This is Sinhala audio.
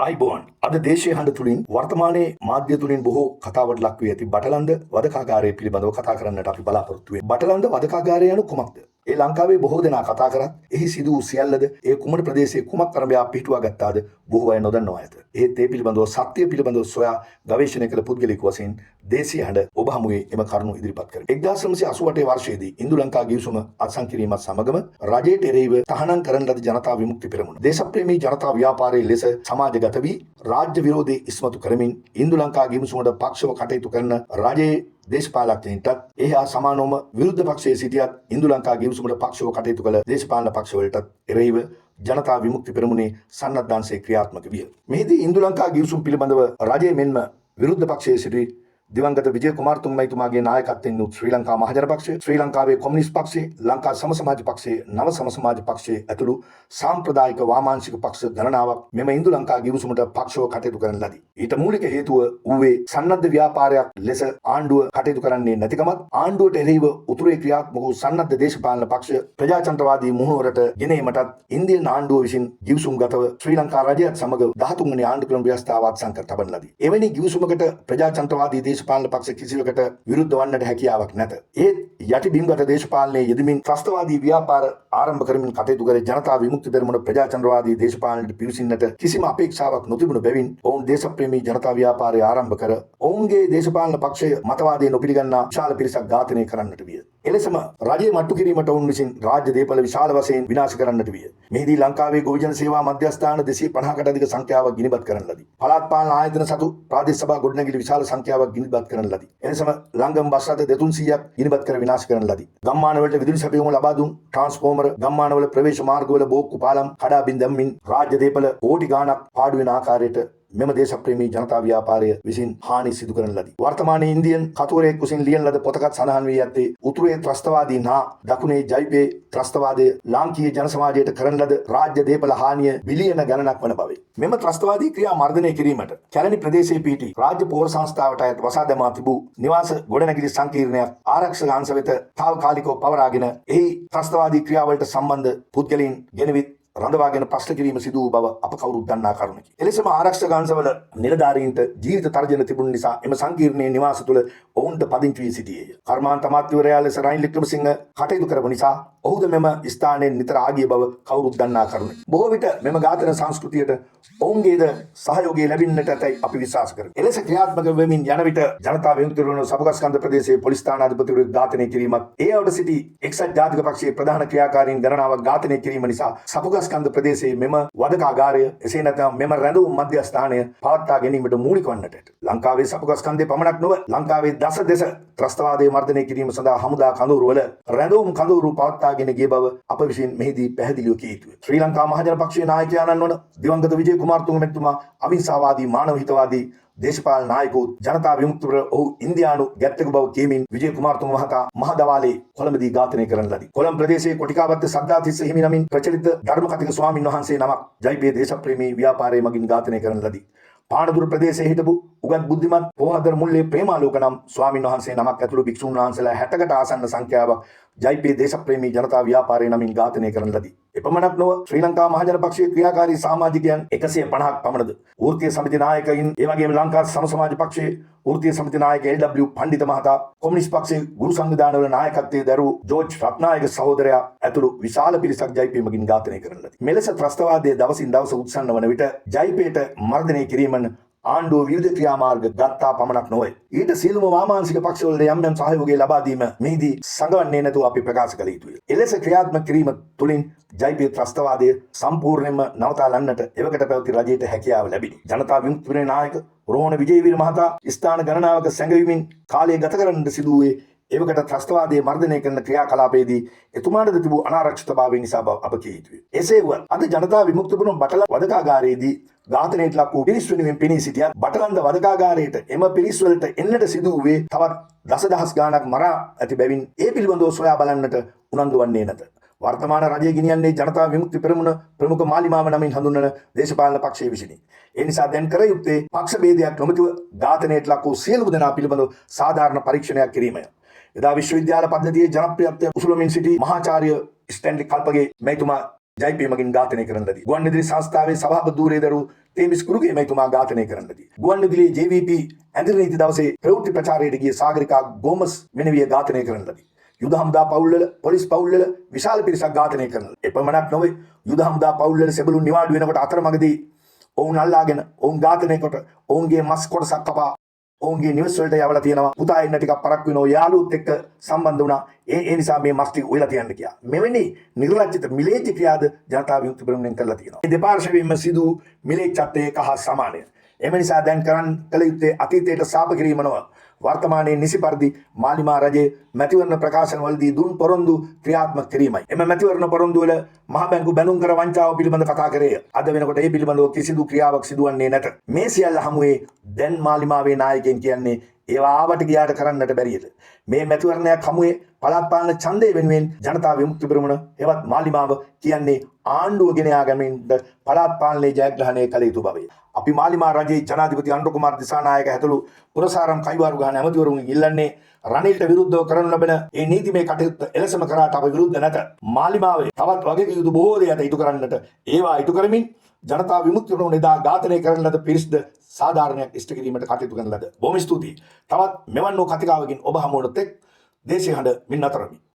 ආයිබෝන් අද දේශීය හඬ තුලින් වර්තමානයේ මාධ්‍ය තුලින් බොහෝ කතාවට ලක් වී ඇති බටලන්ද වදකාගාරය පිළිබඳව කතා කරන්නට අපි බලාපොරොත්තු වෙන්නේ. බටලන්ද වදකාගාරය යනු කුමක්ද? ඒ ලංකාවේ බොහෝ දෙනා කතා කරත් එහි සිදු වූ සියල්ලද ඒ කුමන ප්‍රදේශයේ කුමක් අරඹයා පිහිටුවා ගත්තාද බොහෝ අය නොදන්නවා ඇත. එහෙත් ඒ පිළිබඳව සත්‍ය පිළිබඳව සොයා ගවේෂණය කළ පුද්ගලයෙකු වශයෙන් දේශීය හඬ ඔබ හමුවේ එම කරුණු ඉදිරිපත් කරමි. 1988 වර්ෂයේදී ඉන්දු ලංකා ගිවිසුම අත්සන් කිරීමත් සමගම රජයට එරෙහිව තහනම් කරන ලද ජනතා විමුක්ති පෙරමුණ දේශප්‍රේමී ජනතා ව්‍යාපාරයේ ලෙස සමාජගත වී රාජ්‍ය විරෝධී ඉස්මතු කරමින් ඉන්දු ලංකා ගිවිසුමට පක්ෂව කටයුතු කරන රජයේ දේශපාලකයන්ටත් එහා සමානවම විරුද්ධ පක්ෂයේ සිටියත් ඉන්දු ලංකා ගිවිසුමට පක්ෂව කටයුතු කළ දේශපාලන පක්ෂවලටත් එරෙහිව ජනතා විමුක්ති පෙරමුණේ සන්නද්ධාංශය ක්‍රියාත්මක විය. මෙහිදී ඉන්දු ලංකා ගිවිසුම පිළිබඳව රජයේ මෙන්ම විරුද්ධ පක්ෂයේ සිටි දිවංගත විජය කුමාරතුංගතුමාගේ නායකත්වයෙන් යුත් ශ්‍රී ලංකා මහජන පක්ෂය, ශ්‍රී ලංකාවේ කොමියුනිස්ට් පක්ෂය, ලංකා සම සමාජ පක්ෂය, නව සම සමාජ පක්ෂය ඇතුළු සාම්ප්‍රදායික වාමාංශික පක්ෂ ගණනාවක් මෙම ඉන්දු ලංකා ගිවිසුමට පක්ෂව කටයුතු කරන ලදී. ඊට මූලික හේතුව ඌවේ සන්නද්ධ ව්‍යාපාරයක් ලෙස ආණ්ඩුව කටයුතු කරන්නේ නැතිකමත්, ආණ්ඩුවට එරෙහිව උතුරේ ක්‍රියාත්මක වූ සන්නද්ධ දේශපාලන පක්ෂ ප්‍රජාතන්ත්‍රවාදී මුහුණුවරට ගෙනීමටත් ඉන්දියන් ආණ්ඩුව විසින් ගිවිසුම්ගතව ශ්‍රී ලංකා රජයත් සමග 13 වෙනි ආණ්ඩු ක්‍රම ව්‍යවස්ථාව අත්සන් කර තබන ලදී. එවැනි ගිවිසුමකට ප්‍රජාතන්ත්‍රවාදී දේශපාලන පක්ෂ කිසිවකට විරුද්ධ වන්නට හැකියාවක් නැත. ඒත් යටි බිම්ගත දේශපාලනයේ යෙදමින් ත්‍රස්තවාදී ව්‍යාපාර ආරම්භ කරමින් කටයුතු කර ජනතා විමුක්ති පෙරමුණ ප්‍රජාතන්ත්‍රවාදී දේශපාලනයට පිවිසින්නට කිසිම අපේක්ෂාවක් නොතිබුණු බැවින් ඔවුන් දේශප්‍රේමී ජනතා ව්‍යාපාරය ආරම්භ කර ඔවුන්ගේ දේශපාලන පක්ෂය මතවාදය නොපිළිගන්නා විශාල පිරිසක් ඝාතනය කරන්නට විය. එලෙසම රජය මට්ටු කිරීමට ඔවුන් විසින් රාජ්‍ය දේපල විශාල වශයෙන් විනාශ කරන්නට විය. මෙහිදී ලංකාවේ ගොවිජන සේවා මධ්‍යස්ථාන 250කට අධික සංඛ්‍යාවක් ගිනිබත් කරන ලදී. පළාත් පාලන ආයතන සතු ප්‍රාදේශ සභා ගොඩනැගිලි විශාල සංඛ්‍යාවක් ගිනිබත් කරන ලදී. එලෙසම ලංගම් බස් රථ 200ක් ගිනිබත් කර විනාශ කරන ලදී. ගම්මානවලට විදුලි සැපයුම ලබා දුන් ට්‍රාන්ස්ෆෝමර, ගම්මානවල ප්‍රවේශ මාර්ගවල බෝක්කු පාලම් කඩා බිඳමින් රාජ්‍ය දේපල කෝටි ගාණක් පාඩු වෙන ආකාරයට මෙම දේශප්‍රේමී ජනතා ව්‍යාපාරය විසින් හානි සිදු කරන ලදී. වර්තමානයේ ඉන්දියන් කතුවරයෙක් විසින් ලියන ලද පොතකත් සඳහන් වී ඇත්තේ උතුරේ ත්‍රස්තවාදීන් හා දකුණේ ජෛපේ ත්‍රස්තවාදය ලාංකීය ජන සමාජයට කරන ලද රාජ්‍ය දේපල හානිය බිලියන ගණනක් වන බවයි. මෙම ත්‍රස්තවාදී ක්‍රියා මර්ධනය කිරීමට කැලණි ප්‍රදේශයේ පිහිටි රාජ්‍ය පෝර සංස්ථාවට අයත් වසා දමා තිබූ නිවාස ගොඩනැගිලි සංකීර්ණයක් ආරක්ෂක අංශ වෙත තාවකාලිකව පවරාගෙන එහි ත්‍රස්තවාදී ක්‍රියාවලට සම්බන්ධ පුද්ගලයන් ගෙනවිත් රඳවාගෙන ප්‍රශ්න කිරීම සිදු වූ බව අප කවුරුත් දන්නා කරුණකි. එලෙසම ආරක්ෂක අංශවල නිලධාරීන්ට ජීවිත තර්ජන තිබුණ නිසා එම සංකීර්ණයේ නිවාස තුළ ඔවුන්ට පදිංචි වී සිටියේය. කර්මාන්ත අමාත්‍යවරයා ලෙස රනිල් වික්‍රමසිංහ කටයුතු කරපු නිසා ඔහුද මෙම ස්ථානයෙන් නිතර ආගිය බව කවුරුත් දන්නා කරුණකි. බොහෝ විට මෙම ඝාතන සංස්කෘතියට ඔවුන්ගේද සහයෝගය ලැබෙන්නට ඇතැයි අපි විශ්වාස කරමු. එලෙස ක්‍රියාත්මක වෙමින් යන විට ජනතා විමුක්ති පෙරමුණ සපුගස්කන්ධ ප්‍රදේශයේ පොලිස් ස්ථානාධිපතිවරු ඝාතනය කිරීමත්, ඒ අවට සිටි එක්සත් ජාතික පක්ෂයේ ප්‍රධාන ක්‍රියාකාරීන් ගණනාවක් ඝාතනය කිරීම නිසා සපුගස්කන්ධ ප්‍රදේශයේ මෙම වදකාගාරය එසේ නැත්නම් මෙම රැඳවුම් මධ්‍යස්ථානය පවත්වා ගැනීමට මූලික වන්නට ඇත. ලංකාවේ සපුගස්කන්ධයේ පමණක් නොව ලංකාවේ දස ත්‍රස්තවාදයේ මර්ධනය කිරීම සඳහා හමුදා කඳවුරු වල රැඳවුම් කඳවුරු පවත්වාගෙන ගිය බව අප විසින් මෙහිදී පැහැදිලිව කිය යුතුය. ශ්‍රී ලංකා මහජන පක්ෂයේ නායකයාණන් වන දිවංගත විජය කුමාරතුංග මැතිතුමා අවිහිංසාවාදී මානව හිතවාදී දේශපාලන නායකවෝ ජනතා විමුක්ති පෙරමුණ ඔහු ඉන්දියානු ගැත්තෙකු බව කියමින් විජය කුමාරතුංග මහතා මහ දවාලේ කොළඹදී ඝාතනය කරන ලදී. කොළඹ ප්‍රදේශයේ කොටිකාවත්ත සද්ධාතිස්ස හිමි නමින් ප්‍රචලිත ධර්ම කතික ස්වාමින් වහන්සේ නමක් ජෛපේ දේශප්‍රේමී ව්‍යාපාරයේ මගින් ඝාතනය කරන ලදී. පානදුර ප්‍රදේශයේ හිටපු උගත් බුද්ධිමත් පොහොදර මුල්ලේ ප්‍රේමාලෝක නම් ස්වාමින් වහන්සේ නමක් ඇතුළු භික්ෂුන් වහන්සේලා 60කට ආසන්න සංඛ්‍යාවක් ජෛපේ දේශප්‍රේමී ජනතා ව්‍යාපාරයේ නමින් ඝාතනය කරන ලදී. එපමණක් නොව ශ්‍රී ලංකා මහජන පක්ෂයේ ක්‍රියාකාරී සමාජිකයන් 150ක් පමණද වෘත්තීය සමිති නායකයින්, ඒ වගේම ලංකා සම සමාජ පක්ෂයේ වෘත්තීය සමිති නායක එල්.ඩබ්ලිව් පණ්ඩිත මහතා, කොමියුනිස්ට් පක්ෂයේ ගුරු සංවිධානවල නායකත්වයේ දරූ ජෝර්ජ් රත්නායක සහෝදරයා ඇතුළු විශාල පිරිසක් ජෛපේ මගින් ඝාතනය කරන ලදී. මෙලෙස ත්‍රස්තවාදයේ දවසින් දවස උත්සන්න වන විට ජෛපේට මර්ධනය කිරීමෙන් ආණ්ඩුව විවිධ ක්‍රියාමාර්ග ගත්තා පමණක් නොවේ. ඊට සියලුම වාමාංශික පක්ෂවල යම් සහයෝගය ලබා දීම මෙහිදී සංගවන්නේ නැතුව අපි ප්‍රකාශ කළ යුතුය. එලෙස ක්‍රියාත්මක කිරීම තුළින් ජෛපේ ත්‍රස්තවාදය සම්පූර්ණයෙන්ම නවතාලන්නට එවකට පැවති රජයට හැකියාව ලැබිණි. ජනතා විමුක්ති පෙරමුණේ නායක රෝහණ විජේවීර මහතා ස්ථාන ගණනාවක සැඟවීමෙන් කාලය ගත කරන්නට සිදු වූයේ එවකට ත්‍රස්තවාදයේ මර්ධනය කරන ක්‍රියාකලාපයේදී එතුමාටද තිබූ අනාරක්ෂිතභාවය නිසා බව අප කිය යුතුය. එසේ වුවත් අද ජනතා විමුක්ති පෙරමුණ බටලන් වදකාගාරයේදී ඝාතනයට ලක් වූ පිරිස් වෙනුවෙන් පෙනී සිටියත් බටලන්ද වදකාගාරයට එම පිරිස් වලට එන්නට සිදු වූයේ තවත් දසදහස් ගාණක් මරා ඇති බැවින් ඒ පිළිබඳව සොයා බලන්නට උනන්දු වන්නේ නැත. වර්තමාන රජය ගෙනියන්නේ ජනතා විමුක්ති පෙරමුණ ප්‍රමුඛ මාලිමාව නමින් හඳුන්වන දේශපාලන පක්ෂයේ විසිනි. ඒ නිසා දැන් කර යුත්තේ පක්ෂ ભેදයක් නොමැතිව ඝාතනයට ලක් වූ සියලු දෙනා පිළිබඳව සාධාරණ පරීක්ෂණයක් කිරීමය. එදා විශ්වවිද්‍යාල පද්ධතියේ ජනප්‍රියත්වය උසුලමින් සිටි මහාචාර්ය ස්ටැන්ලි කල්පගේ මැතිතුමා ජයිපී මගින් ඝාතනය කරන ලදී. ගුවන්විදුලි සංස්ථාවේ සභාපති ධූරයේදරු තේමිස් කුරුගේ මැතිතුමා ඝාතනය කරන ලදී. ගුවන්විදුලියේ JVP ඇඳිරි නීති දවසේ ප්‍රවෘත්ති ප්‍රචාරයට ගිය සාගරිකා ගෝමස් මෙනවිය ඝාතනය කරන ලදී. යුද හමුදා පවුල්වල පොලිස් පවුල්වල විශාල පිරිසක් ඝාතනය කරන ලදී. එපමණක් නොවේ යුද හමුදා පවුල්වල සෙබළුන් නිවාඩු වෙනකොට අතරමඟදී ඔවුන් අල්ලාගෙන ඔවුන් ඝාතනය කොට ඔවුන්ගේ මස් කොටසක් කපා ඔවුන්ගේ නිවස් වලට යවලා තියෙනවා. පුතා එන්න ටිකක් පරක් වෙනවා. යාළුවොත් එක්ක සම්බන්ධ වුණා. ඒ නිසා මේ මස් ටික ඔයලා තියන්න කියලා. මෙවැනි නිර්ලජ්ජිත මිලේච්ඡ ක්‍රියාද ජනතා විමුක්ති පෙරමුණෙන් කළා තියෙනවා. මේ දෙපාර්ශ්වයෙන්ම සිදු මිලේච්ඡත්වයේ එක හා සමානය. එම නිසා දැන් කරන් කළ යුත්තේ අතීතයට සාප කිරීම නොව වර්තමානයේ නිසි පරිදි මාලිමා රජයේ මැතිවරණ ප්‍රකාශනවලදී දුන් පොරොන්දු ක්‍රියාත්මක කිරීමයි. එම මැතිවරණ පොරොන්දු වල මහ බැංකු බැඳුම් කර වංචාව පිළිබඳ කතා කරේ. අද වෙනකොට ඒ පිළිබඳව කිසිදු ක්‍රියාවක් සිදුවන්නේ නැත. මේ සියල්ල හමුවේ දැන් මාලිමාවේ නායකයන් කියන්නේ ඒවා ආවට ගියාට කරන්නට බැරියද? මේ මැතිවරණයක් හමුවේ පළාත් පාලන ඡන්දය වෙනුවෙන් ජනතා විමුක්ති පෙරමුණ එවත් මාලිමාව කියන්නේ ආණ්ඩුව ගෙන යා ගැනීමට පළාත් පාලනයේ ජයග්‍රහණය කළ යුතු බවයි. අපි මාලිමා රජයේ ජනාධිපති අනුර කුමාර දිසානායක ඇතුළු පුරසාරම් කයිවාරු ගහන ඇමතිවරුන් ඉල්ලන්නේ රනිල්ට විරුද්ධව කරන ලබන ඒ නීතිමය කටයුත්ත එලෙසම කරාට අප විරුද්ධ නැත. මාලිමාවේ තවත් වගේ යුතු බොහෝ දේවල් ඉටු කරන්නට ඒවා ඉටු කරමින් ජනතා විමුක්ති පෙරමුණ එදා ඝාතනය කරන ලද පිරිස්ද සාධාරණයක් ඉෂ්ට කිරීමට කටයුතු කරන ලද. බොහොම ස්තුතියි. තවත් මෙවන් වූ කතිකාවකින් ඔබ හමු වනොත් එක් දේශීය හඬ මින් අතරමි.